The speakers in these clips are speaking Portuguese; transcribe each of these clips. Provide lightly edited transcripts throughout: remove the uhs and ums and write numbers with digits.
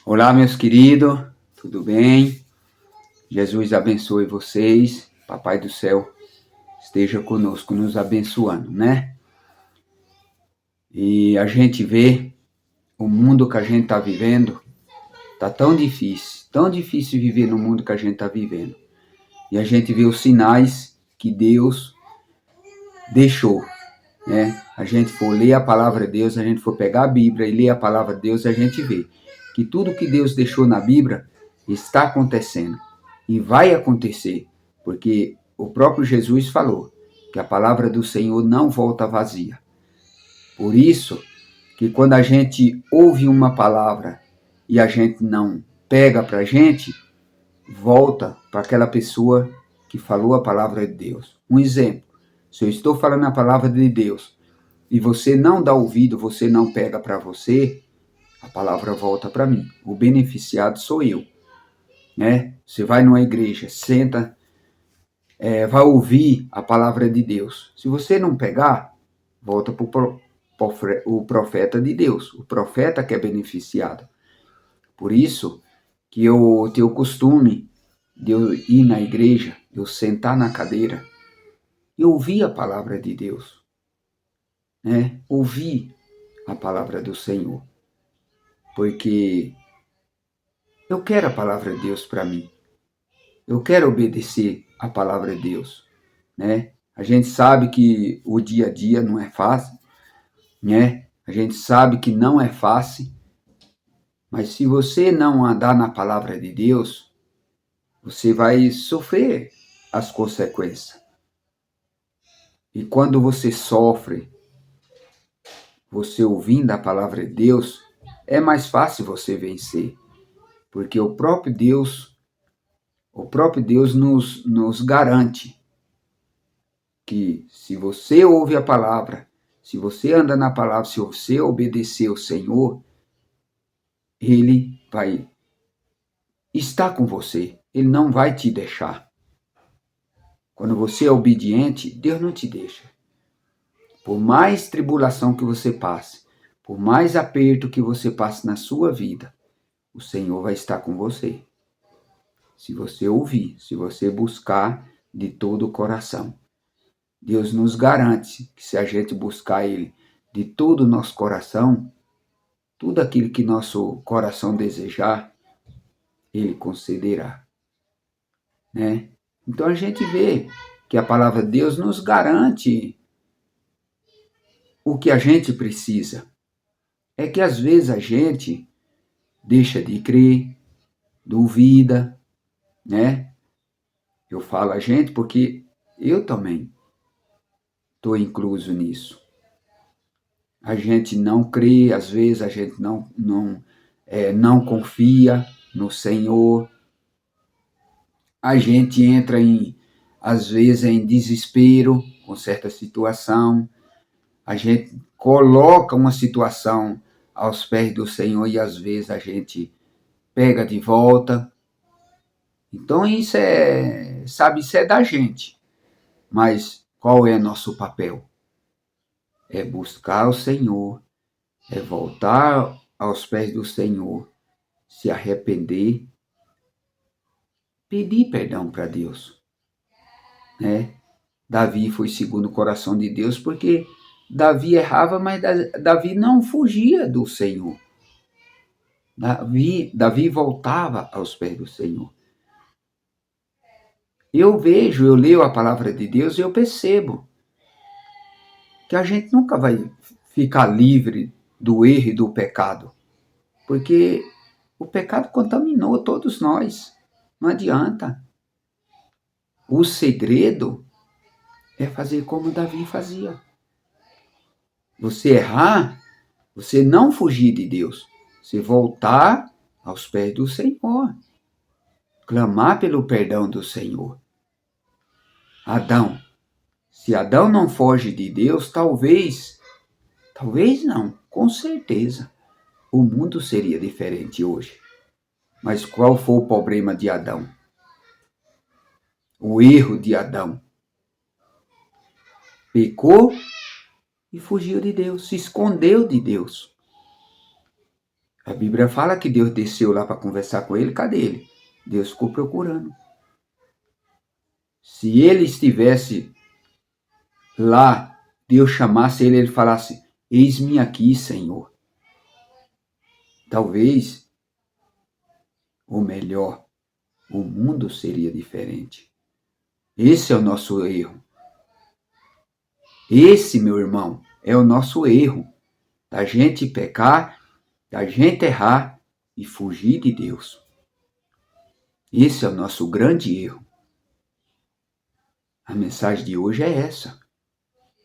Olá, meus queridos, tudo bem? Jesus abençoe vocês, Papai do céu esteja conosco, nos abençoando, né? E a gente vê o mundo que a gente está vivendo, tá tão difícil viver no mundo que a gente está vivendo. E a gente vê os sinais que Deus deixou, né? A gente for ler a palavra de Deus, a gente for pegar a Bíblia e ler a palavra de Deus, a gente vê que tudo que Deus deixou na Bíblia está acontecendo e vai acontecer, porque o próprio Jesus falou que a palavra do Senhor não volta vazia. Por isso que quando a gente ouve uma palavra e a gente não pega para a gente, volta para aquela pessoa que falou a palavra de Deus. Um exemplo, se eu estou falando a palavra de Deus e você não dá ouvido, você não pega para você, a palavra volta para mim. O beneficiado sou eu, né? Você vai numa igreja, senta, vai ouvir a palavra de Deus. Se você não pegar, volta para o profeta de Deus, o profeta que é beneficiado. Por isso que eu tenho o costume de eu ir na igreja, eu sentar na cadeira e ouvir a palavra de Deus, né? Ouvir a palavra do Senhor, porque eu quero a palavra de Deus para mim. Eu quero obedecer a palavra de Deus, né? A gente sabe que o dia a dia não é fácil, né? A gente sabe que não é fácil, mas se você não andar na palavra de Deus, você vai sofrer as consequências. E quando você sofre, você ouvindo a palavra de Deus, é mais fácil você vencer, porque o próprio Deus nos garante que se você ouve a palavra, se você anda na palavra, se você obedecer ao Senhor, Ele vai estar com você, Ele não vai te deixar. Quando você é obediente, Deus não te deixa. Por mais tribulação que você passe, por mais aperto que você passe na sua vida, o Senhor vai estar com você. Se você ouvir, se você buscar de todo o coração. Deus nos garante que se a gente buscar Ele de todo o nosso coração, tudo aquilo que nosso coração desejar, Ele concederá, né? Então a gente vê que a palavra de Deus nos garante o que a gente precisa. É que às vezes a gente deixa de crer, duvida, né? Eu falo a gente porque eu também estou incluso nisso. A gente não crê, às vezes a gente não confia no Senhor. A gente entra às vezes, em desespero com certa situação. A gente coloca uma situação aos pés do Senhor e às vezes a gente pega de volta. Então isso isso é da gente. Mas qual é nosso papel? É buscar o Senhor, é voltar aos pés do Senhor, se arrepender, pedir perdão para Deus, né? Davi foi segundo o coração de Deus porque Davi errava, mas Davi não fugia do Senhor. Davi voltava aos pés do Senhor. Eu leio a palavra de Deus e eu percebo que a gente nunca vai ficar livre do erro e do pecado, porque o pecado contaminou todos nós. Não adianta. O segredo é fazer como Davi fazia. Você errar, você não fugir de Deus, você voltar aos pés do Senhor, clamar pelo perdão do Senhor. Se Adão não foge de Deus, talvez não, com certeza, o mundo seria diferente hoje. Mas qual foi o problema de Adão? O erro de Adão? Pecou e fugiu de Deus, se escondeu de Deus. A Bíblia fala que Deus desceu lá para conversar com ele, cadê ele? Deus ficou procurando. Se ele estivesse lá, Deus chamasse ele falasse, eis-me aqui, Senhor. Talvez, ou melhor, o mundo seria diferente. Esse é o nosso erro. Esse, meu irmão, é o nosso erro. Da gente pecar, da gente errar e fugir de Deus. Esse é o nosso grande erro. A mensagem de hoje é essa.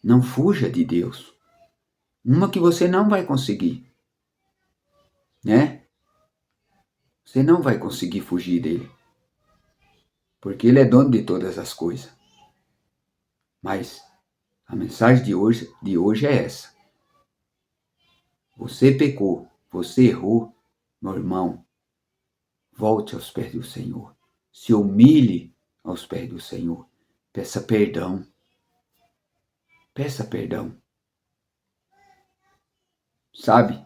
Não fuja de Deus. Uma que você não vai conseguir, né? Você não vai conseguir fugir dele. Porque ele é dono de todas as coisas. Mas a mensagem de hoje é essa. Você pecou, você errou, meu irmão. Volte aos pés do Senhor. Se humilhe aos pés do Senhor. Peça perdão. Peça perdão. Sabe,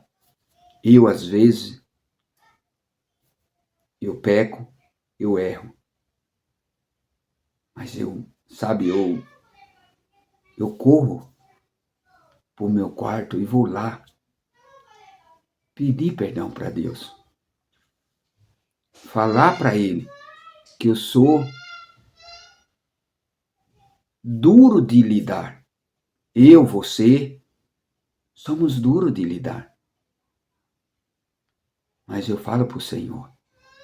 eu às vezes, eu peco, eu erro. Mas eu corro pro meu quarto e vou lá pedir perdão para Deus. Falar para Ele que eu sou duro de lidar. Eu, você, somos duros de lidar. Mas eu falo para o Senhor,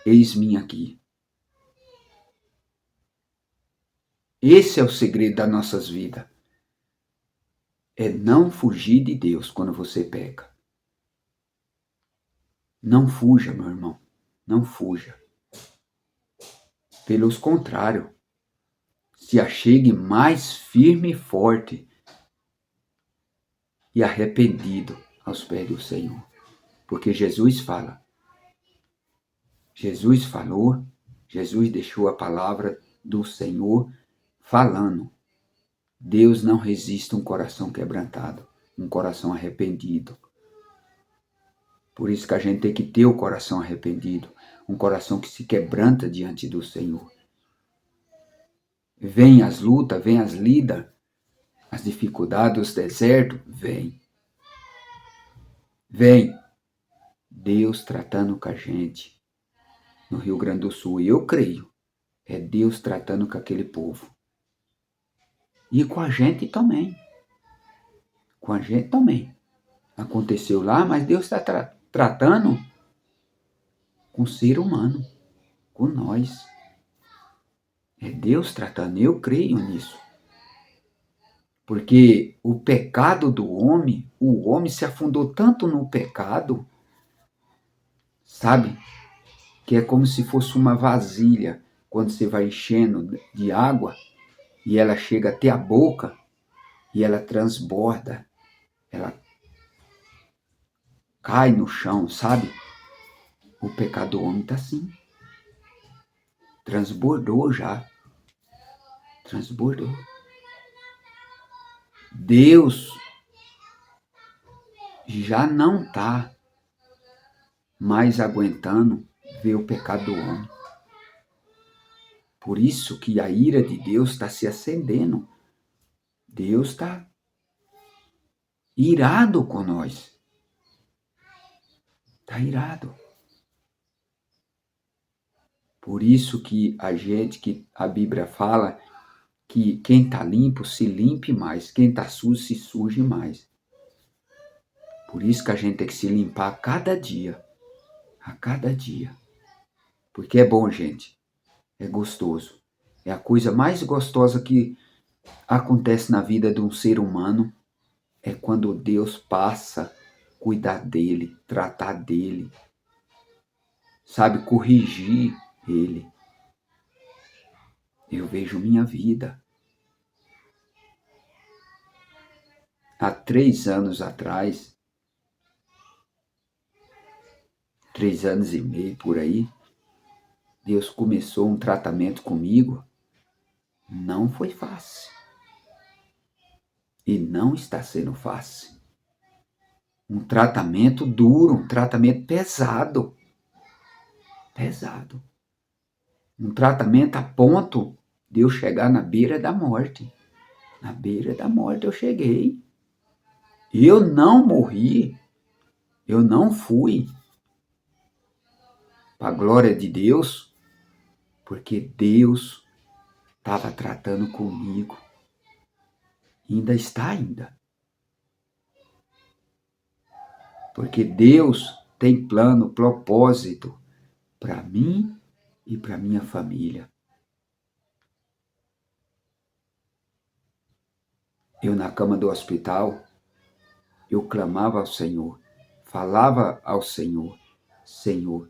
eis-me aqui. Esse é o segredo das nossas vidas. É não fugir de Deus quando você peca. Não fuja, meu irmão. Não fuja. Pelos contrário, se achegue mais firme e forte e arrependido aos pés do Senhor. Porque Jesus fala. Jesus falou, Jesus deixou a palavra do Senhor falando. Deus não resiste a um coração quebrantado, um coração arrependido. Por isso que a gente tem que ter o coração arrependido, um coração que se quebranta diante do Senhor. Vem as lutas, vem as lidas, as dificuldades, os desertos, vem. Vem. Deus tratando com a gente no Rio Grande do Sul. E eu creio, é Deus tratando com aquele povo. E com a gente também. Com a gente também. Aconteceu lá, mas Deus está tratando com o ser humano, com nós. É Deus tratando, eu creio nisso. Porque o pecado do homem, o homem se afundou tanto no pecado, sabe? Que é como se fosse uma vasilha, quando você vai enchendo de água, e ela chega até a boca, e ela transborda, ela cai no chão, sabe? O pecado do homem está assim. Transbordou já. Transbordou. Deus já não está mais aguentando ver o pecado do homem. Por isso que a ira de Deus está se acendendo. Deus está irado com nós. Está irado. Por isso que a Bíblia fala que quem está limpo se limpe mais, quem está sujo se suje mais. Por isso que a gente tem que se limpar a cada dia. A cada dia. Porque é bom, gente. É gostoso. É a coisa mais gostosa que acontece na vida de um ser humano. É quando Deus passa a cuidar dele, tratar dele. Sabe, corrigir ele. Eu vejo minha vida. Há 3 anos atrás, 3 anos e meio por aí, Deus começou um tratamento comigo. Não foi fácil. E não está sendo fácil. Um tratamento duro, um tratamento pesado. Pesado. Um tratamento a ponto de eu chegar na beira da morte. Na beira da morte eu cheguei. Eu não morri. Eu não fui. Para a glória de Deus, porque Deus estava tratando comigo. Ainda está ainda. Porque Deus tem plano, propósito para mim e para minha família. Eu na cama do hospital, eu clamava ao Senhor, falava ao Senhor, Senhor,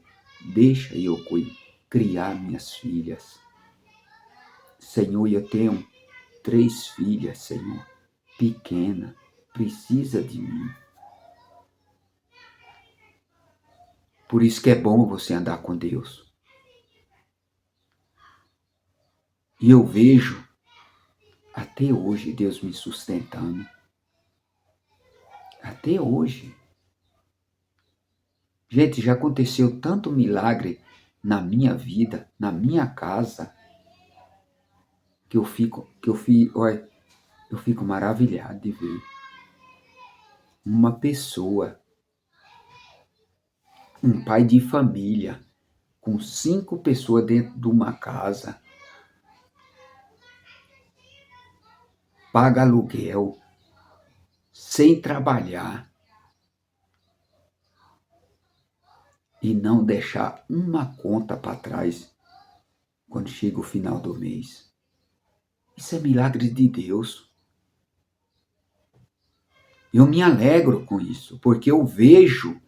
deixa eu criar minhas filhas. Senhor, eu tenho 3 filhas, Senhor, pequena, precisa de mim. Por isso que é bom você andar com Deus. E eu vejo até hoje Deus me sustentando. Até hoje. Gente, já aconteceu tanto milagre na minha vida, na minha casa, que eu fico maravilhado de ver uma pessoa, um pai de família, com 5 pessoas dentro de uma casa, paga aluguel, sem trabalhar, e não deixar uma conta para trás quando chega o final do mês. Isso é milagre de Deus. Eu me alegro com isso, porque eu vejo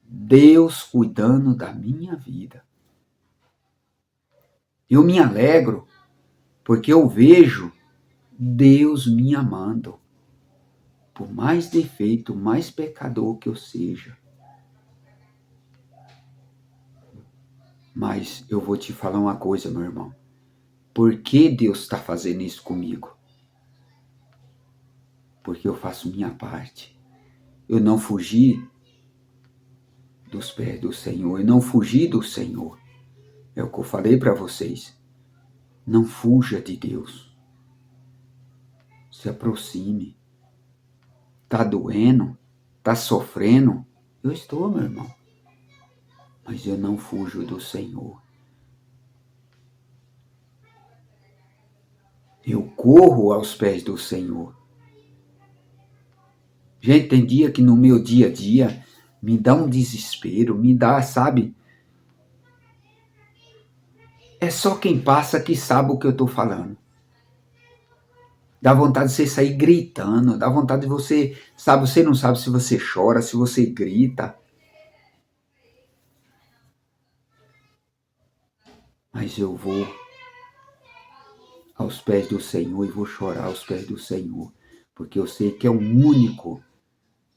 Deus cuidando da minha vida. Eu me alegro porque eu vejo Deus me amando. Por mais defeito, mais pecador que eu seja. Mas eu vou te falar uma coisa, meu irmão. Por que Deus está fazendo isso comigo? Porque eu faço minha parte. Eu não fugi dos pés do Senhor. Eu não fugi do Senhor. É o que eu falei para vocês. Não fuja de Deus. Se aproxime. Tá doendo? Tá sofrendo? Eu estou, meu irmão. Mas eu não fujo do Senhor. Eu corro aos pés do Senhor. Gente, tem dia que no meu dia a dia me dá um desespero, me dá, sabe? É só quem passa que sabe o que eu estou falando. Dá vontade de você sair gritando, dá vontade de você, sabe, você não sabe se você chora, se você grita. Mas eu vou aos pés do Senhor e vou chorar aos pés do Senhor, porque eu sei que é o único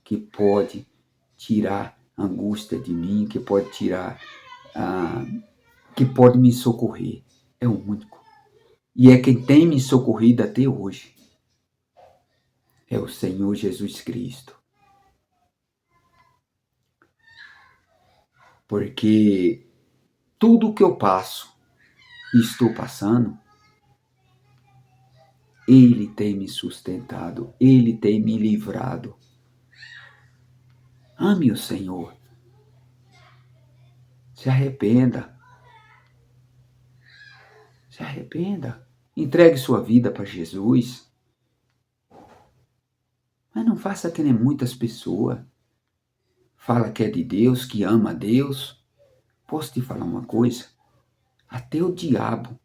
que pode tirar a angústia de mim, que pode tirar, que pode me socorrer. É o único. E é quem tem me socorrido até hoje. É o Senhor Jesus Cristo. Porque tudo que eu passo e estou passando, Ele tem me sustentado, Ele tem me livrado. Ame o Senhor. Se arrependa. Se arrependa. Entregue sua vida para Jesus. Mas não faça que nem muitas pessoas. Fala que é de Deus, que ama a Deus. Posso te falar uma coisa? Até o diabo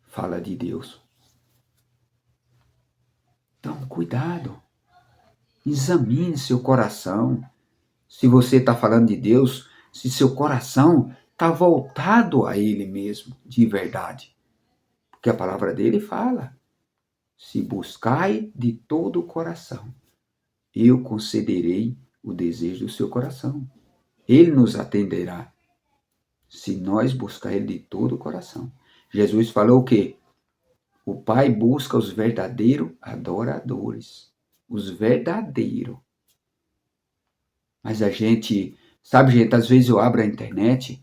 fala de Deus. Então, cuidado. Examine seu coração. Se você está falando de Deus, se seu coração está voltado a Ele mesmo, de verdade. Porque a palavra dele fala: se buscai de todo o coração, eu concederei o desejo do seu coração. Ele nos atenderá, se nós buscar Ele de todo o coração. Jesus falou o quê? O Pai busca os verdadeiros adoradores. Os verdadeiros. Mas a gente, sabe, gente, às vezes eu abro a internet,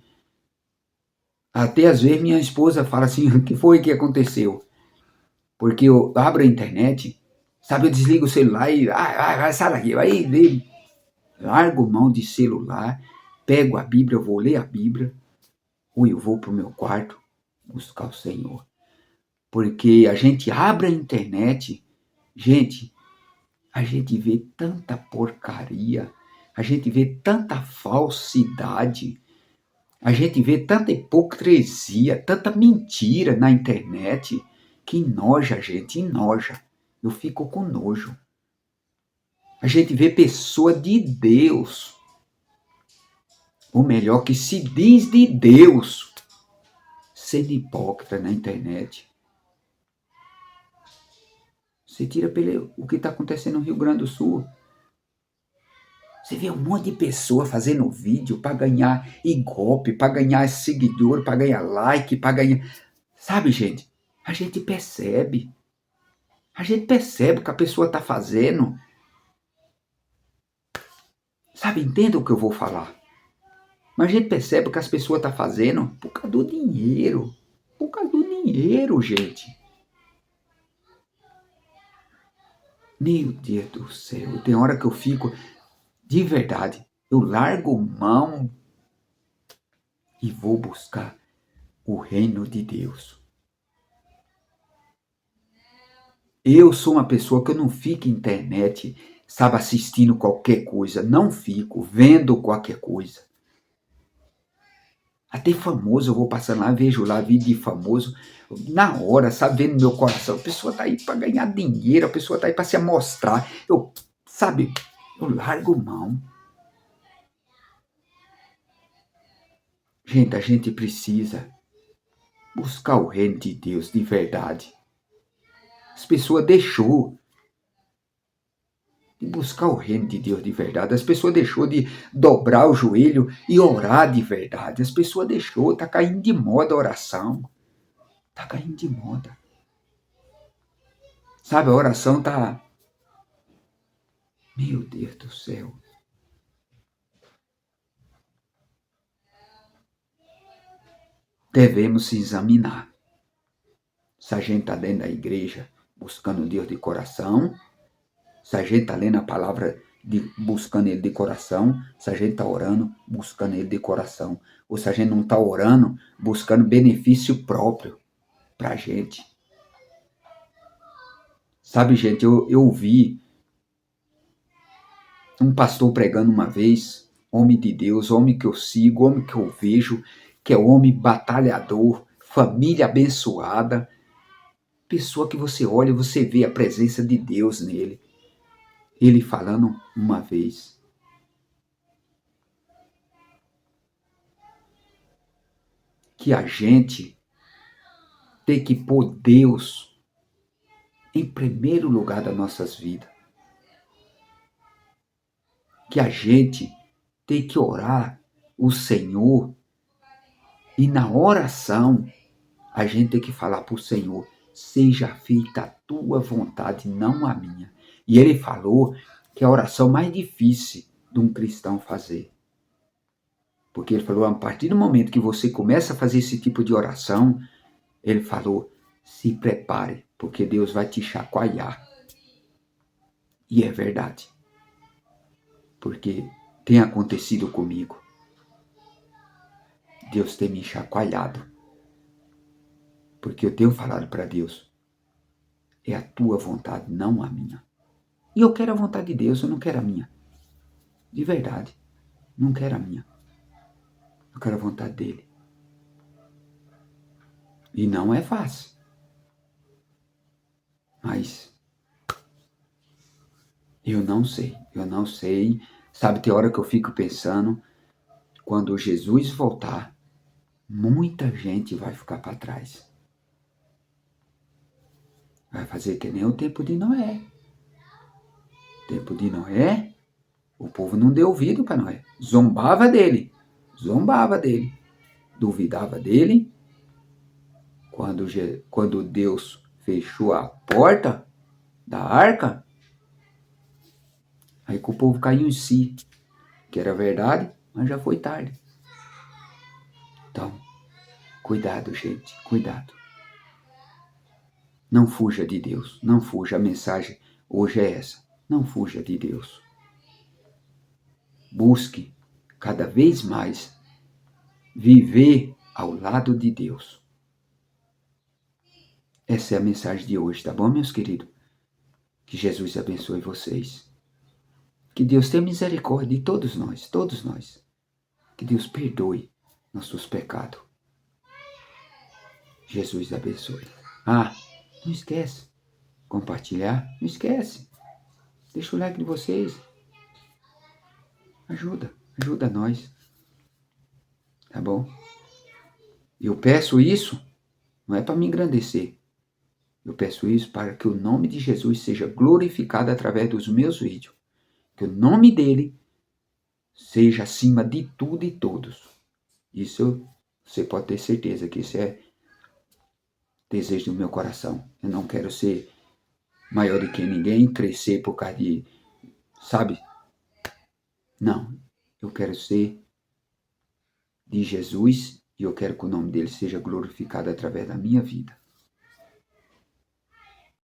até às vezes minha esposa fala assim, o que foi que aconteceu? Porque eu abro a internet, sabe, eu desligo o celular e, sai daqui, aí, largo mão de celular, pego a Bíblia, eu vou ler a Bíblia, ou eu vou para o meu quarto buscar o Senhor. Porque a gente abre a internet, gente, a gente vê tanta porcaria, a gente vê tanta falsidade, a gente vê tanta hipocrisia, tanta mentira na internet, que enoja a gente, enoja. Eu fico com nojo. A gente vê pessoa de Deus, ou melhor, que se diz de Deus, sendo hipócrita na internet. Você tira pelo o que está acontecendo no Rio Grande do Sul. Você vê um monte de pessoa fazendo vídeo para ganhar igope, para ganhar seguidor, para ganhar like, para ganhar... Sabe, gente? A gente percebe. A gente percebe o que a pessoa está fazendo. Sabe, entenda o que eu vou falar. Mas a gente percebe o que as pessoas estão fazendo por causa do dinheiro. Por causa do dinheiro, gente. Meu Deus do céu. Tem hora que eu fico... De verdade, eu largo mão e vou buscar o reino de Deus. Eu sou uma pessoa que eu não fico na internet, sabe, assistindo qualquer coisa. Não fico vendo qualquer coisa. Até famoso, eu vou passando lá, vejo lá vídeo de famoso, na hora, sabe, vendo meu coração. A pessoa tá aí para ganhar dinheiro, a pessoa tá aí para se amostrar. Sabe, eu largo mão. Gente, a gente precisa buscar o reino de Deus de verdade. As pessoas deixou de buscar o reino de Deus de verdade. As pessoas deixou de dobrar o joelho e orar de verdade. As pessoas deixou, tá caindo de moda a oração. Tá caindo de moda. Sabe, a oração tá... Meu Deus do céu. Devemos se examinar. Se a gente está dentro da igreja buscando Deus de coração, se a gente está lendo a palavra, buscando Ele de coração, se a gente está orando, buscando Ele de coração, ou se a gente não está orando, buscando benefício próprio para a gente. Sabe, gente, eu ouvi um pastor pregando uma vez, homem de Deus, homem que eu sigo, homem que eu vejo, que é homem batalhador, família abençoada, pessoa que você olha e você vê a presença de Deus nele. Ele falando uma vez. Que a gente tem que pôr Deus em primeiro lugar das nossas vidas. Que a gente tem que orar o Senhor e na oração a gente tem que falar para o Senhor, seja feita a tua vontade, não a minha. E ele falou que é a oração mais difícil de um cristão fazer. Porque ele falou, a partir do momento que você começa a fazer esse tipo de oração, ele falou, se prepare, porque Deus vai te chacoalhar. E é verdade. Porque tem acontecido comigo. Deus tem me chacoalhado. Porque eu tenho falado para Deus, é a tua vontade, não a minha. E eu quero a vontade de Deus, eu não quero a minha. De verdade, não quero a minha. Eu quero a vontade dele. E não é fácil. Mas eu não sei. Sabe, tem hora que eu fico pensando, quando Jesus voltar, muita gente vai ficar para trás. Vai fazer que nem o tempo de Noé. O tempo de Noé, o povo não deu ouvido para Noé. Zombava dele. Duvidava dele. Quando Deus fechou a porta da arca, aí que o povo caiu em si. que era verdade, mas já foi tarde. Então, cuidado, gente, cuidado. Não fuja de Deus, não fuja. A mensagem hoje é essa. Não fuja de Deus. Busque cada vez mais viver ao lado de Deus. Essa é a mensagem de hoje, tá bom, meus queridos? Que Jesus abençoe vocês. Que Deus tenha misericórdia de todos nós, todos nós. Que Deus perdoe nossos pecados. Jesus abençoe. Ah, não esquece. Compartilhar, não esquece. Deixa o like de vocês. Ajuda nós. Tá bom? Eu peço isso, não é para me engrandecer. Eu peço isso para que o nome de Jesus seja glorificado através dos meus vídeos. Que o nome dele seja acima de tudo e todos. Isso você pode ter certeza que isso é desejo do meu coração. Eu não quero ser maior do que ninguém, crescer por causa de, sabe? Não, eu quero ser de Jesus e eu quero que o nome dele seja glorificado através da minha vida.